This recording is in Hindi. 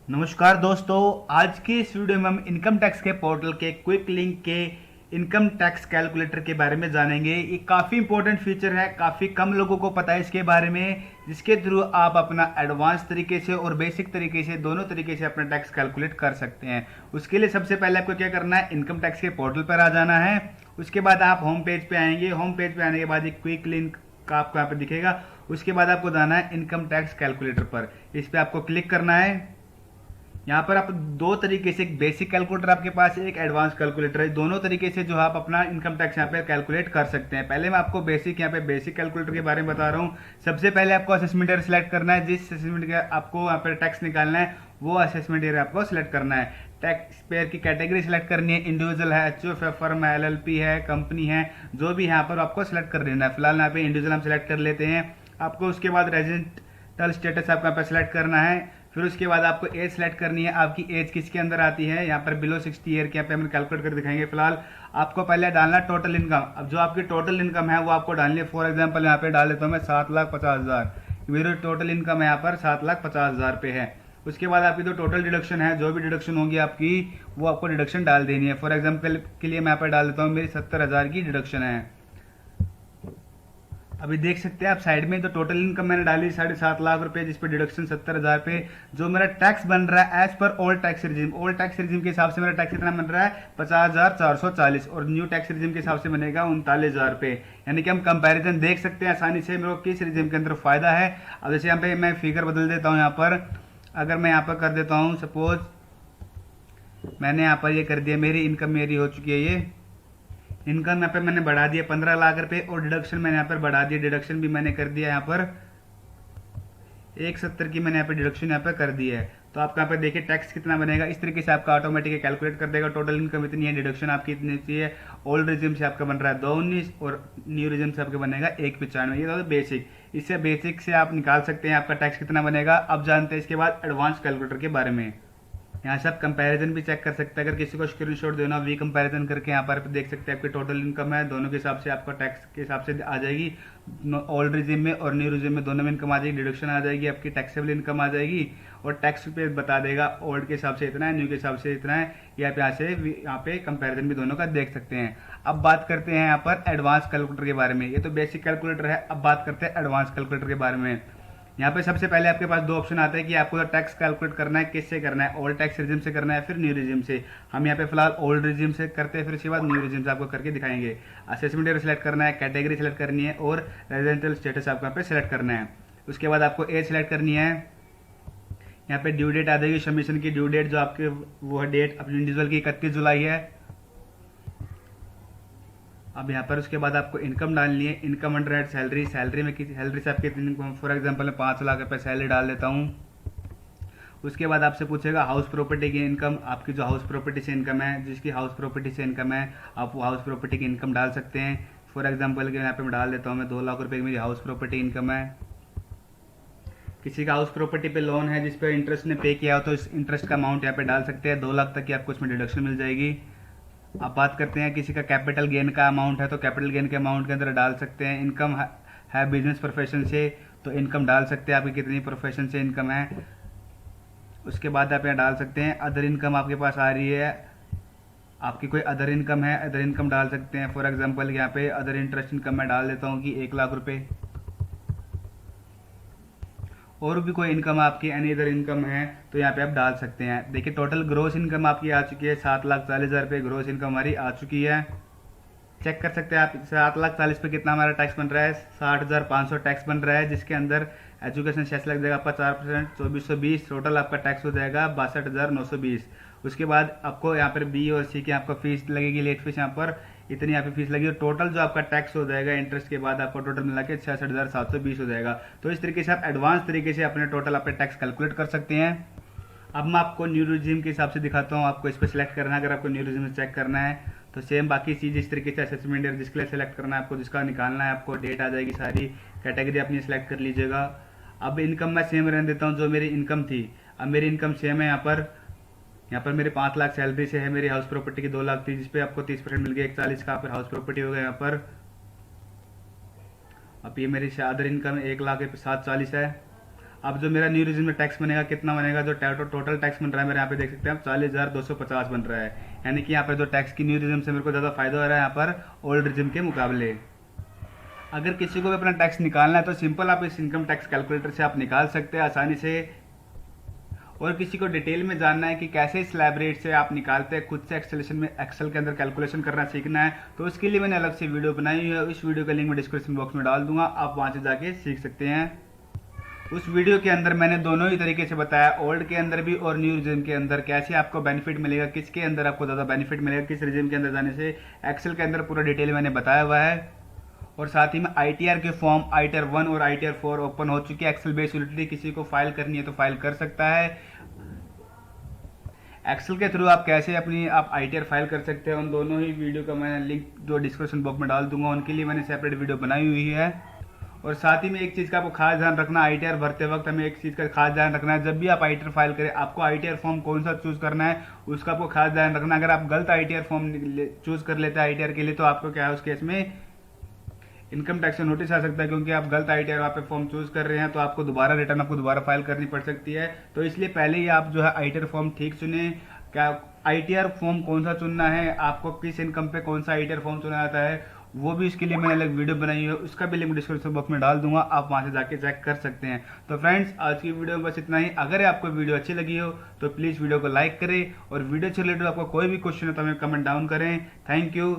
नमस्कार दोस्तों। आज की इस वीडियो में हम इनकम टैक्स के पोर्टल के क्विक लिंक के इनकम टैक्स कैलकुलेटर के बारे में जानेंगे। ये काफ़ी इंपॉर्टेंट फीचर है, काफ़ी कम लोगों को पता है इसके बारे में, जिसके थ्रू आप अपना एडवांस तरीके से और बेसिक तरीके से दोनों तरीके से अपना टैक्स कैलकुलेट कर सकते हैं। उसके लिए सबसे पहले आपको क्या करना है, इनकम टैक्स के पोर्टल पर आ जाना है। उसके बाद आप होम पेज पे आएंगे। होम पेज पे आने के बाद एक क्विक लिंक का आपको यहाँ पे दिखेगा। उसके बाद आपको जाना है इनकम टैक्स कैलकुलेटर पर। इस पर आपको क्लिक करना है। यहाँ पर आप दो तरीके से, एक बेसिक कैलकुलेटर आपके पास है, एक एडवांस कैलकुलेटर है। दोनों तरीके से जो आप अपना इनकम टैक्स यहाँ पे कैलकुलेट कर सकते हैं। पहले मैं आपको बेसिक कैलकुलेटर के बारे में बता रहा हूँ। सबसे पहले आपको असेसमेंट ईयर सिलेक्ट करना है। जिस असेसमेंट का आपको यहाँ पर टैक्स निकालना है वो असेसमेंट ईयर आपको सिलेक्ट करना है। टैक्स पेयर की कैटेगरी सिलेक्ट करनी है। इंडिविजुअल है, एचयूएफ है, फर्म है, एलएलपी है, कंपनी है, जो भी यहाँ पर आपको सिलेक्ट कर देना है। फिलहाल यहाँ पे इंडिविजुअल हम सिलेक्ट कर लेते हैं। आपको उसके बाद रेजिडेंटल स्टेटस आपको यहाँ पे सिलेक्ट करना है। फिर उसके बाद आपको एज सेलेक्ट करनी है। आपकी एज किसके अंदर आती है, यहाँ पर बिलो 60 ईयर के यहाँ पे हम कैलकुलेट कर दिखाएंगे। फिलहाल आपको पहले डालना टोटल इनकम। अब जो आपकी टोटल इनकम है वो आपको डालनी है। फॉर एग्जांपल यहाँ पे डाल देता हूँ मैं 7,50,000। मेरी टोटल इनकम है यहाँ पर 7,50,000 पे है। उसके बाद आपकी जो टोटल डिडक्शन है, जो भी डिडक्शन होगी आपकी, वो आपको डिडक्शन डाल देनी है। फॉर एग्जाम्पल के लिए मैं यहाँ पर डाल देता हूँ मेरी 70,000 की डिडक्शन है। अभी देख सकते हैं आप साइड में, तो टोटल इनकम मैंने डाली 7.5 लाख रुपए, जिस पे डिडक्शन 70,000 पे। जो मेरा टैक्स बन रहा है as per old tax regime, old tax regime के हिसाब से मेरा टैक्स कितना बन रहा है 50,440, और न्यू टैक्स रिजीम के हिसाब से बनेगा 39,000 पे। यानी कि हम कंपैरिजन देख सकते हैं आसानी से मेरे को किस रिजीम के अंदर फायदा है। अब जैसे यहाँ पे मैं फिगर बदल देता हूँ। यहाँ पर अगर मैं यहाँ पर कर देता हूँ, सपोज मैंने यहाँ पर ये कर दिया, मेरी इनकम मेरी हो चुकी है, ये इनकम यहाँ पे मैंने बढ़ा दिया 15 लाख रुपए, और डिडक्शन मैंने यहाँ पर बढ़ा दिया। डिडक्शन भी मैंने कर दिया यहाँ पर 170 की मैंने यहाँ पे डिडक्शन यहाँ पे कर दी है। तो आपका यहाँ पे देखिए टैक्स कितना बनेगा। इस तरीके से आपका ऑटोमेटिक कैलकुलेट कर देगा। टोटल इनकम इतनी है, डिडक्शन आपकी इतनी चाहिए। ओल्ड रिजिम से आपका बन रहा है 219, और न्यू रिजिम से आपका बनेगा 195। ये तो बेसिक, इससे बेसिक से आप निकाल सकते हैं आपका टैक्स कितना बनेगा। अब जानते हैं इसके बाद एडवांस कैलकुलेटर के बारे में। यहाँ से आप कंपैरिजन भी चेक कर सकते हैं। अगर किसी को स्क्रीनशॉट देना, वी कंपैरिजन करके यहाँ पर देख सकते हैं आपकी टोटल इनकम है, दोनों के हिसाब से आपका टैक्स के हिसाब से आ जाएगी। ओल्ड रिजिम में और न्यू रिजिम में दोनों में इनकम आ जाएगी, डिडक्शन आ जाएगी, आपकी टैक्सेबल इनकम आ जाएगी, और टैक्स पे बता देगा ओल्ड के हिसाब से इतना है, न्यू के हिसाब से इतना है। ये आप यहाँ पे कंपैरिजन भी दोनों का देख सकते हैं। अब बात करते हैं यहाँ पर एडवांस कैलकुलेटर के बारे में। ये तो बेसिक कैलकुलेटर है, अब बात करते हैं एडवांस कैलकुलेटर के बारे में। यहाँ पे सबसे पहले आपके पास दो ऑप्शन आता है कि आपको टैक्स कैलकुलेट करना है, किससे करना है, ओल्ड टैक्स रिजिम से करना है फिर न्यू रिजिम से। हम यहाँ पे फिलहाल ओल्ड रिजिम से करते हैं, फिर उसके बाद न्यू रिजिम से आपको करके दिखाएंगे। असेसमेंट ईयर सिलेक्ट करना है, कैटेगरी सिलेक्ट करनी है, और रेजिडेंशियल स्टेटस आपको यहाँ पे सिलेक्ट करना है। उसके बाद आपको एज सिलेक्ट करनी है। यहाँ पे ड्यू डेट आ जाएगी, सबमिशन की ड्यू डेट जो आपके वो है डेट अपनी इंडिविजुअल की 31 जुलाई है। अब यहाँ पर उसके बाद आपको इनकम डालनी है। Income under head salary, salary में किसी सैलरी से आपकी इतनी, फॉर एग्जांपल मैं 5 लाख रुपए सैलरी डाल देता हूँ। उसके बाद आपसे पूछेगा हाउस प्रॉपर्टी की इनकम। आपकी जो हाउस प्रॉपर्टी से इनकम है, जिसकी हाउस प्रॉपर्टी से इनकम है, आप वो हाउस प्रॉपर्टी की इनकम डाल सकते हैं। फॉर एग्जाम्पल के यहाँ पे मैं डाल देता हूँ, मैं 2 लाख रुपए की मेरी हाउस प्रॉपर्टी इनकम है। किसी का हाउस प्रॉपर्टी पे लोन है जिस पे इंटरेस्ट ने पे किया हो, तो इस इंटरेस्ट का अमाउंट यहाँ पे डाल सकते हैं। 2 लाख तक की आपको इसमें डिडक्शन मिल जाएगी। अब बात करते हैं किसी का कैपिटल गेन का अमाउंट है, तो कैपिटल गेन के अमाउंट के अंदर डाल सकते हैं। इनकम है बिजनेस प्रोफेशन से, तो इनकम डाल सकते हैं आपकी कितनी प्रोफेशन से इनकम है। उसके बाद आप यहाँ डाल सकते हैं अदर इनकम आपके पास आ रही है, आपकी कोई अदर इनकम है, अदर इनकम डाल सकते हैं। फॉर एग्जाम्पल यहाँ पे अदर इंटरेस्ट इनकम मैं डाल देता हूँ कि 1 लाख रुपए। और भी कोई इनकम आपकी एनी अदर इनकम है तो यहाँ पे आप डाल सकते हैं। देखिए टोटल ग्रोस इनकम आपकी आ चुकी है 7,40,000 रुपये ग्रोस इनकम हमारी आ चुकी है। चेक कर सकते हैं आप 7,40,000 पे कितना हमारा टैक्स बन रहा है, 60,500 टैक्स बन रहा है, जिसके अंदर एजुकेशन सेस लग जाएगा आपका 4%, 2420। टोटल आपका टैक्स हो जाएगा 62,920। उसके बाद आपको यहाँ पर बी और सी की आपको फीस लगेगी, लेट फीस यहाँ पर इतनी यहाँ पे फीस लगी, और टोटल जो आपका टैक्स हो जाएगा इंटरेस्ट के बाद आपको टोटल मिला के 66,720 हो जाएगा। तो इस तरीके से आप एडवांस तरीके से अपने टोटल अपने टैक्स कैलकुलेट कर सकते हैं। अब मैं आपको न्यू रिजीम के हिसाब से दिखाता हूँ। आपको इस पर सिलेक्ट करना है, अगर आपको न्यू रिजीम चेक करना है तो सेम बाकी चीज़ इस तरीके से असेसमेंट ईयर जिसके लिए सिलेक्ट करना है आपको, जिसका निकालना है आपको, डेट आ जाएगी, सारी कैटेगरी अपनी सिलेक्ट कर लीजिएगा। अब इनकम मैं सेम रहने देता हूँ जो मेरी इनकम थी। अब मेरी इनकम सेम है। यहाँ पर मेरे 5 लाख सैलरी से है, मेरी हाउस प्रॉपर्टी की 2 लाख थी, जिसपे आपको 30% मिल गया, 41 का हाउस प्रॉपर्टी हो गया यहाँ पर। अब ये मेरी अदर इनकम 1,07,40 है। अब जो मेरा न्यू रिजिम में टैक्स बनेगा कितना बनेगा, जो टोटल टैक्स बन रहा है मेरे यहाँ पे देख सकते हैं आप 40,250 बन रहा है। यानी कि यहाँ पर जो टैक्स की न्यू रिजिम से मेरे को ज़्यादा फायदा हो रहा है यहाँ पर ओल्ड रिजिम के मुकाबले। अगर किसी को भी अपना टैक्स निकालना है तो सिंपल आप इस इनकम टैक्स कैलकुलेटर से आप निकाल सकते हैं आसानी से। और किसी को डिटेल में जानना है कि कैसे स्लैब रेट से आप निकालते हैं, खुद से एक्सेल के अंदर कैलकुलेशन करना सीखना है, तो उसके लिए मैंने अलग से वीडियो बनाई हुई है। उस वीडियो का लिंक मैं डिस्क्रिप्शन बॉक्स में डाल दूंगा, आप वहां से जाके सीख सकते हैं। उस वीडियो के अंदर मैंने दोनों ही तरीके से बताया, ओल्ड के अंदर भी और न्यू रिजिम के अंदर कैसे आपको बेनिफिट मिलेगा, किसके अंदर आपको ज़्यादा बेनिफिट मिलेगा, किस रिजिम के अंदर जाने से। एक्सेल के अंदर पूरा डिटेल मैंने बताया हुआ है। और साथ ही में ITR के फॉर्म ITR 1 और ITR 4 ओपन हो चुके हैं। एक्सेल बेस्ड यूटिलिटी किसी को फाइल करनी है तो फाइल कर सकता है। एक्सेल के थ्रू आप कैसे अपनी आप ITR फाइल कर सकते हैं, उन दोनों ही वीडियो का मैं लिंक जो डिस्क्रिप्शन बॉक्स में डाल दूंगा, उनके लिए मैंने सेपरेट वीडियो बनाई हुई है। और साथ ही में एक चीज़ का आपको खास ध्यान रखना, ITR भरते वक्त हमें एक चीज़ का खास ध्यान रखना है, जब भी आप ITR फाइल करें आपको ITR फॉर्म कौन सा चूज़ करना है उसका आपको खास ध्यान रखना। अगर आप गलत ITR फॉर्म चूज़ कर लेते हैं ITR के लिए तो आपको क्या है उस केस में इनकम टैक्स से नोटिस आ सकता है, क्योंकि आप गलत ITR वहाँ पे फॉर्म चूज कर रहे हैं तो आपको दोबारा रिटर्न आपको दोबारा फाइल करनी पड़ सकती है। तो इसलिए पहले ही आप जो है ITR फॉर्म ठीक चुने। क्या ITR फॉर्म कौन सा चुनना है, आपको किस इनकम पे कौन सा ITR फॉर्म चुना जाता है, वो भी इसके लिए मैंने अलग वीडियो बनाई है, उसका भी लिंक डिस्क्रिप्शन बॉक्स में डाल दूंगा, आप वहां से जाके चेक कर सकते हैं। तो फ्रेंड्स आज की वीडियो में बस इतना ही। अगर आपको वीडियो अच्छी लगी हो तो प्लीज़ वीडियो को लाइक करें, और वीडियो से रिलेटेड आपको कोई भी क्वेश्चन है तो हमें कमेंट डाउन करें। Thank you.